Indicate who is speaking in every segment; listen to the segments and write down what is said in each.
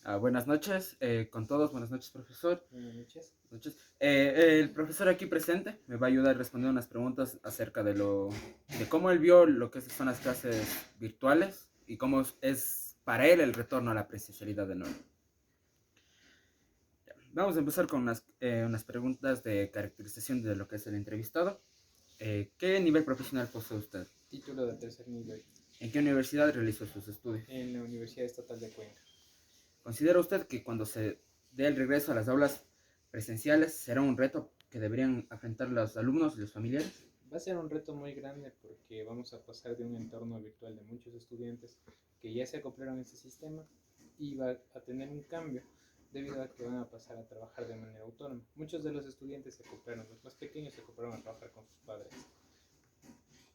Speaker 1: Buenas noches con todos, buenas noches profesor.
Speaker 2: Buenas noches.
Speaker 1: Buenas noches. El profesor aquí presente me va a ayudar a responder unas preguntas acerca de cómo él vio lo que son las clases virtuales y cómo es para él el retorno a la presencialidad de nuevo. Vamos a empezar con unas preguntas de caracterización de lo que es el entrevistado. ¿Qué nivel profesional posee usted?
Speaker 2: Título de tercer nivel
Speaker 1: ¿En qué universidad realizó sus estudios?
Speaker 2: en la Universidad Estatal de Cuenca.
Speaker 1: ¿Considera usted que cuando se dé el regreso a las aulas presenciales será un reto que deberían afrontar los alumnos y los familiares?
Speaker 2: Va a ser un reto muy grande porque vamos a pasar de un entorno virtual de muchos estudiantes que ya se acoplaron a ese sistema y va a tener un cambio debido a que van a pasar a trabajar de manera autónoma. Muchos de los estudiantes se acoplaron, los más pequeños se acoplaron a trabajar con sus padres.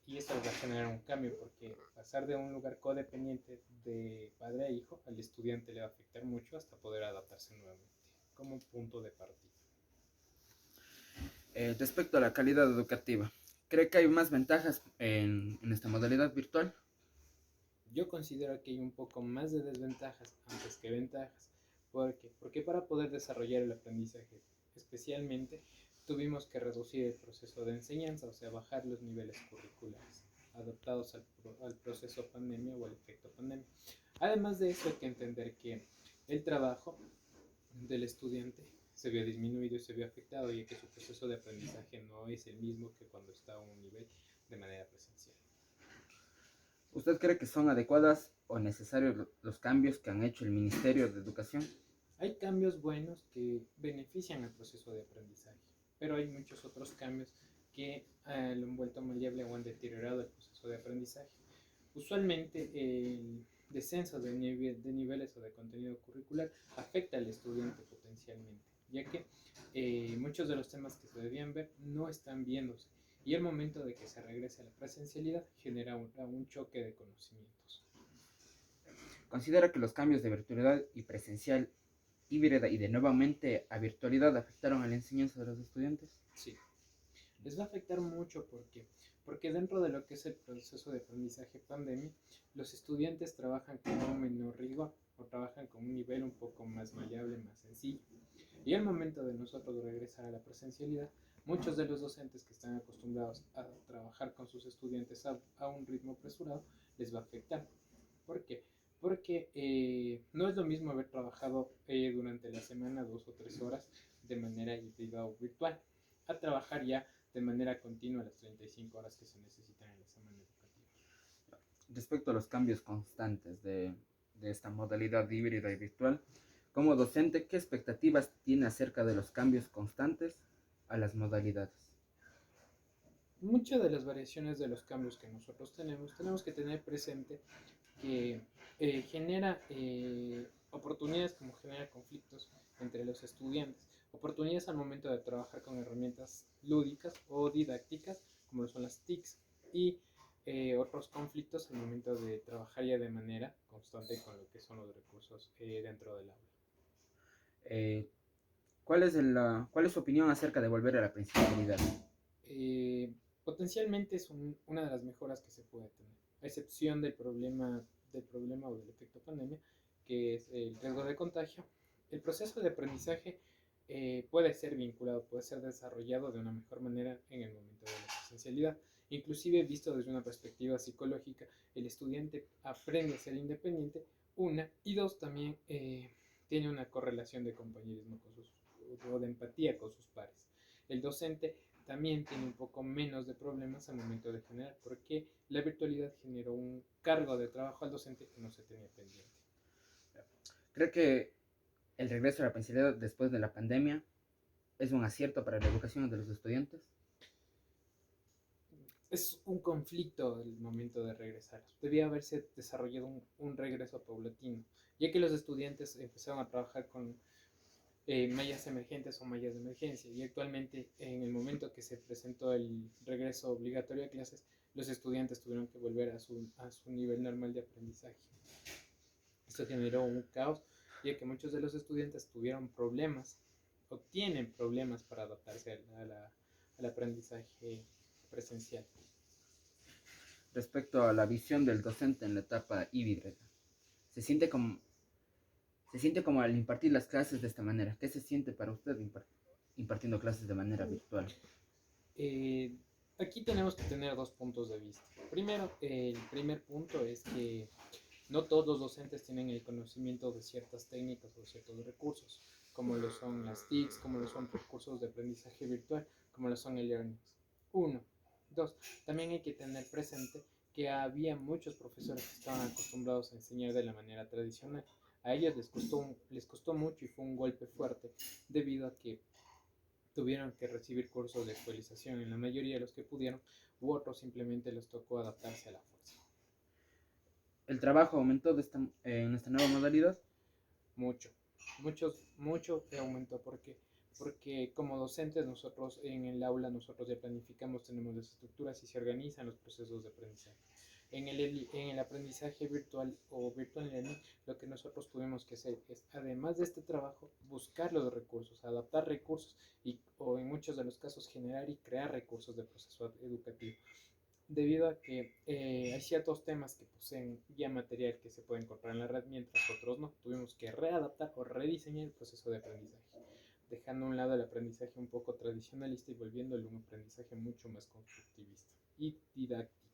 Speaker 2: Y esto va a generar un cambio porque pasar de un lugar codependiente de padre a hijo al estudiante le va a afectar mucho hasta poder adaptarse nuevamente como punto de partida.
Speaker 1: Respecto a la calidad educativa, ¿cree que hay más ventajas en esta modalidad virtual?
Speaker 2: Yo considero que hay un poco más de desventajas antes que ventajas. ¿Por qué? Porque para poder desarrollar el aprendizaje especialmente tuvimos que reducir el proceso de enseñanza, o sea, bajar los niveles curriculares adaptados al proceso pandemia o al efecto pandemia. Además de eso hay que entender que el trabajo del estudiante se vio disminuido y se vio afectado, ya que su proceso de aprendizaje no es el mismo que cuando está a un nivel de manera presencial.
Speaker 1: ¿Usted cree que son adecuadas o necesarios los cambios que han hecho el Ministerio de Educación?
Speaker 2: Hay cambios buenos que benefician al proceso de aprendizaje, pero hay muchos otros cambios que lo han vuelto maleable o han deteriorado el proceso de aprendizaje. Usualmente el descenso de niveles o de contenido curricular afecta al estudiante potencialmente, ya que muchos de los temas que se debían ver no están viéndose y el momento de que se regrese a la presencialidad genera un choque de conocimientos.
Speaker 1: ¿Considera que los cambios de virtualidad y presencial, híbrida y de nuevamente a virtualidad afectaron a la enseñanza de los estudiantes?
Speaker 2: Sí, les va a afectar mucho porque dentro de lo que es el proceso de aprendizaje pandemia, los estudiantes trabajan con un menor rigor o trabajan con un nivel un poco más maleable, más sencillo. Y al momento de nosotros regresar a la presencialidad, muchos de los docentes que están acostumbrados a trabajar con sus estudiantes a un ritmo apresurado, les va a afectar. ¿Por qué? Porque no es lo mismo haber trabajado durante la semana 2 o 3 horas de manera híbrida o virtual, a trabajar ya de manera continua las 35 horas que se necesitan en la semana educativa.
Speaker 1: Respecto a los cambios constantes de esta modalidad híbrida y virtual, como docente, ¿qué expectativas tiene acerca de los cambios constantes a las modalidades?
Speaker 2: Muchas de las variaciones de los cambios que nosotros tenemos que tener presente que genera oportunidades como genera conflictos entre los estudiantes, oportunidades al momento de trabajar con herramientas lúdicas o didácticas como lo son las TICs y otros conflictos al momento de trabajar ya de manera constante con lo que son los recursos dentro del aula.
Speaker 1: Eh, ¿Cuál es su opinión acerca de volver a la presencialidad?
Speaker 2: eh, Potencialmente es una de las mejoras que se puede tener, a excepción del problema o del efecto pandemia, que es el riesgo de contagio. El proceso de aprendizaje puede ser vinculado, puede ser desarrollado de una mejor manera en el momento de la presencialidad. Inclusive visto desde una perspectiva psicológica, el estudiante aprende a ser independiente, una, y dos, también tiene una correlación de compañerismo con sus, o de empatía con sus pares. El docente también tiene un poco menos de problemas al momento de generar, porque la virtualidad generó un cargo de trabajo al docente que no se tenía pendiente.
Speaker 1: ¿Cree que el regreso a la presencialidad después de la pandemia es un acierto para la educación de los estudiantes?
Speaker 2: Es un conflicto el momento de regresar. Debía haberse desarrollado un regreso paulatino, ya que los estudiantes empezaron a trabajar con mallas emergentes o mallas de emergencia. Y actualmente, en el momento que se presentó el regreso obligatorio a clases, los estudiantes tuvieron que volver a su nivel normal de aprendizaje. Esto generó un caos, ya que muchos de los estudiantes tuvieron problemas o tienen problemas para adaptarse al aprendizaje presencial.
Speaker 1: Respecto a la visión del docente en la etapa híbrida, ¿se siente, como, se siente como al impartir las clases de esta manera? ¿Qué se siente para usted impartiendo clases de manera virtual?
Speaker 2: Eh, Aquí tenemos que tener dos puntos de vista. Primero, el primer punto es que no todos los docentes tienen el conocimiento de ciertas técnicas o ciertos recursos, como lo son las TICs, como lo son recursos de aprendizaje virtual, como lo son el learning. Uno. Dos, también hay que tener presente que había muchos profesores que estaban acostumbrados a enseñar de la manera tradicional. A ellos les costó mucho y fue un golpe fuerte debido a que tuvieron que recibir cursos de actualización en la mayoría de los que pudieron, u otros simplemente les tocó adaptarse a la fuerza.
Speaker 1: ¿El trabajo aumentó en esta nueva modalidad?
Speaker 2: Mucho, mucho aumentó. ¿Por qué? Porque como docentes nosotros en el aula nosotros ya planificamos, tenemos las estructuras y se organizan los procesos de aprendizaje. En el aprendizaje virtual o virtual learning, lo que nosotros tuvimos que hacer es, además de este trabajo, buscar los recursos, adaptar recursos o en muchos de los casos generar y crear recursos de proceso educativo debido a que hay ciertos temas que poseen ya material que se puede encontrar en la red, mientras otros no. Tuvimos que readaptar o rediseñar el proceso de aprendizaje, dejando a un lado el aprendizaje un poco tradicionalista y volviéndolo un aprendizaje mucho más constructivista y didáctico.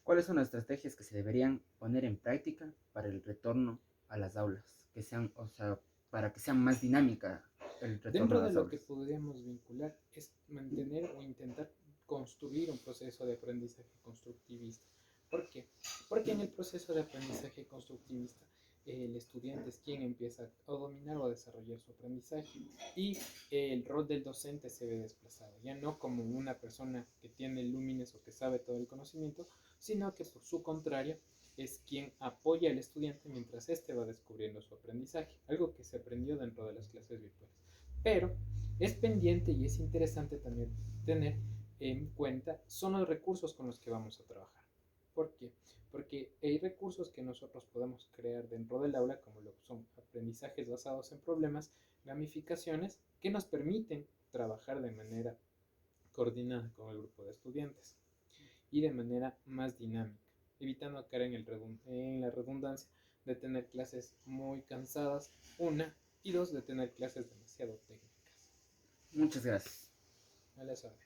Speaker 1: ¿Cuáles son las estrategias que se deberían poner en práctica para el retorno a las aulas? Que sean, o sea, para que sea más dinámica el retorno a
Speaker 2: Dentro de
Speaker 1: las
Speaker 2: lo que
Speaker 1: aulas.
Speaker 2: podríamos vincular es mantener o intentar construir un proceso de aprendizaje constructivista. ¿Por qué? Porque en el proceso de aprendizaje constructivista el estudiante es quien empieza a dominar o a desarrollar su aprendizaje y el rol del docente se ve desplazado, ya no como una persona que tiene lúmenes o que sabe todo el conocimiento, sino que por su contrario es quien apoya al estudiante mientras éste va descubriendo su aprendizaje, algo que se aprendió dentro de las clases virtuales. Pero es pendiente y es interesante también tener en cuenta son los recursos con los que vamos a trabajar. ¿Por qué? Porque hay recursos que nosotros podemos crear dentro del aula, como lo son aprendizajes basados en problemas, gamificaciones, que nos permiten trabajar de manera coordinada con el grupo de estudiantes y de manera más dinámica, evitando caer en la redundancia de tener clases muy cansadas, una, y dos, de tener clases demasiado técnicas.
Speaker 1: Muchas gracias.
Speaker 2: A las órdenes.